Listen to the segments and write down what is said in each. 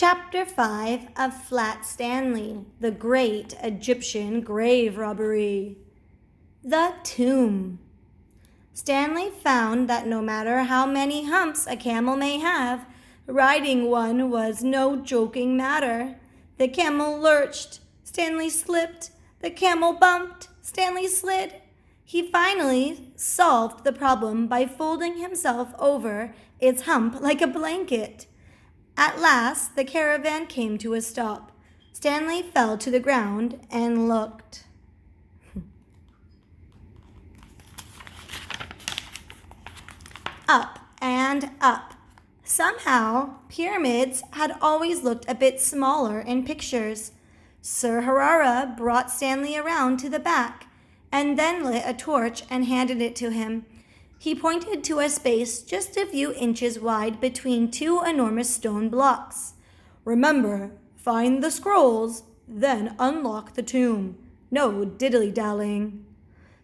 Chapter 5 of Flat Stanley, the Great Egyptian Grave Robbery. The Tomb. Stanley found that no matter how many humps a camel may have, riding one was no joking matter. The camel lurched, Stanley slipped, the camel bumped, Stanley slid. He finally solved the problem by folding himself over its hump like a blanket. At last, the caravan came to a stop. Stanley fell to the ground and looked. Up and up. Somehow, pyramids had always looked a bit smaller in pictures. Sir Harara brought Stanley around to the back and then lit a torch and handed it to him. He pointed to a space just a few inches wide between two enormous stone blocks. Remember, find the scrolls, then unlock the tomb. No diddly-dallying.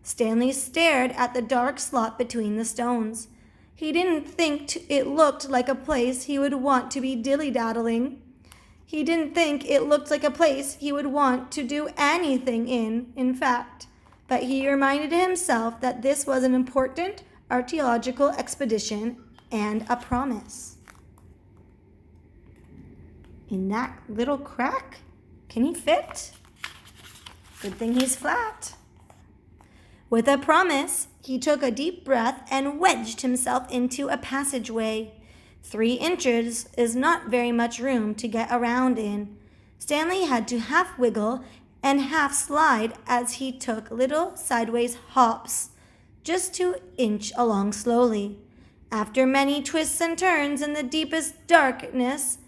Stanley stared at the dark slot between the stones. He didn't think it looked like a place he would want to be dilly-daddling. He didn't think it looked like a place he would want to do anything in fact. But he reminded himself that this was an important archaeological expedition and a promise. In that little crack? Can he fit? Good thing he's flat. With a promise, he took a deep breath and wedged himself into a passageway. 3 inches is not very much room to get around in. Stanley had to half wiggle and half slide as he took little sideways hops, just to inch along slowly. After many twists and turns in the deepest darkness,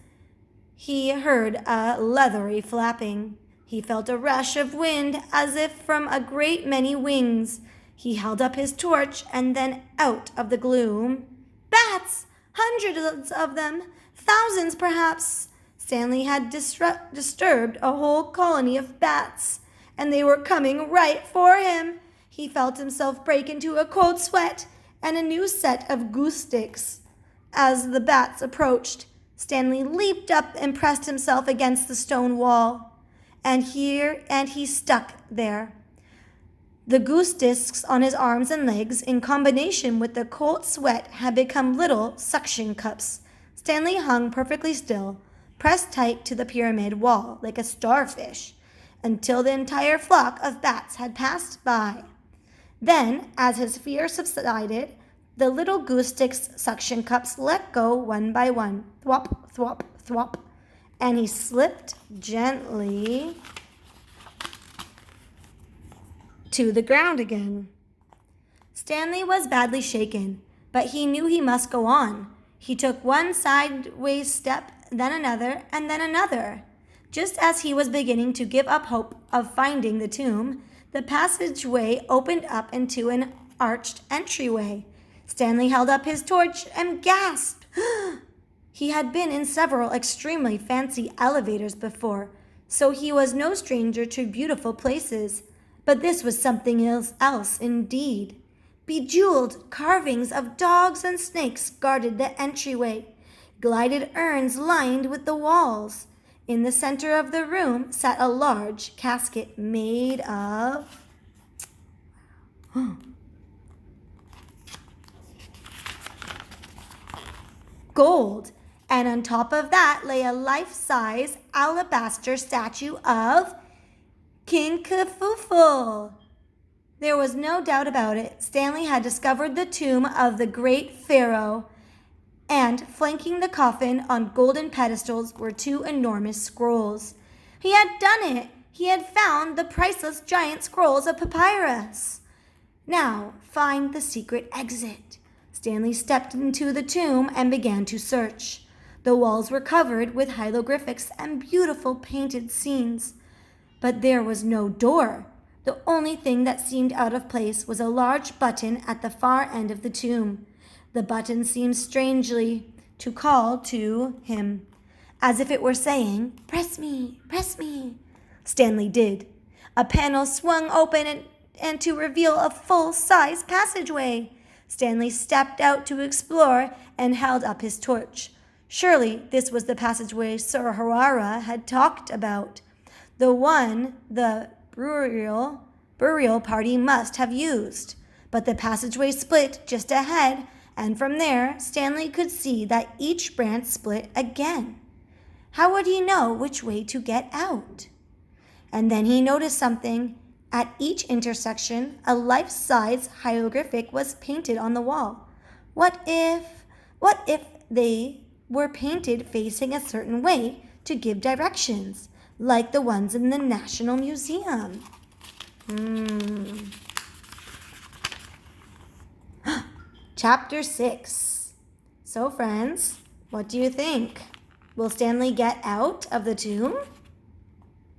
he heard a leathery flapping. He felt a rush of wind as if from a great many wings. He held up his torch and then out of the gloom. Bats! Hundreds of them! Thousands, perhaps! Stanley had disturbed a whole colony of bats, and they were coming right for him. He felt himself break into a cold sweat and a new set of goose sticks. As the bats approached, Stanley leaped up and pressed himself against the stone wall. And he stuck there. The goose discs on his arms and legs, in combination with the cold sweat, had become little suction cups. Stanley hung perfectly still, pressed tight to the pyramid wall like a starfish, until the entire flock of bats had passed by. Then, as his fear subsided, the little goose stick's suction cups let go one by one, thwop, thwop, thwop, and he slipped gently to the ground again. Stanley was badly shaken, but he knew he must go on. He took one sideways step, then another, and then another. Just as he was beginning to give up hope of finding the tomb, the passageway opened up into an arched entryway. Stanley held up his torch and gasped. He had been in several extremely fancy elevators before, so he was no stranger to beautiful places. But this was something else indeed. Bejeweled carvings of dogs and snakes guarded the entryway. Gilded urns lined with the walls. In the center of the room sat a large casket made of gold, and on top of that lay a life-size alabaster statue of King Khufu. There was no doubt about it. Stanley had discovered the tomb of the great pharaoh, and flanking the coffin on golden pedestals were 2 enormous scrolls. He had done it! He had found the priceless giant scrolls of papyrus. Now, find the secret exit. Stanley stepped into the tomb and began to search. The walls were covered with hieroglyphics and beautiful painted scenes. But there was no door. The only thing that seemed out of place was a large button at the far end of the tomb. The button seemed strangely to call to him, as if it were saying, "Press me, press me." Stanley did. A panel swung open and to reveal a full-size passageway. Stanley stepped out to explore and held up his torch. Surely this was the passageway Sir Harara had talked about, the one the burial party must have used. But the passageway split just ahead, and from there Stanley could see that each branch split again. How would he know which way to get out? And then he noticed something. At each intersection, a life-size hieroglyphic was painted on the wall. What if they were painted facing a certain way to give directions, like the ones in the National Museum? Chapter 6. So, friends, what do you think? Will Stanley get out of the tomb?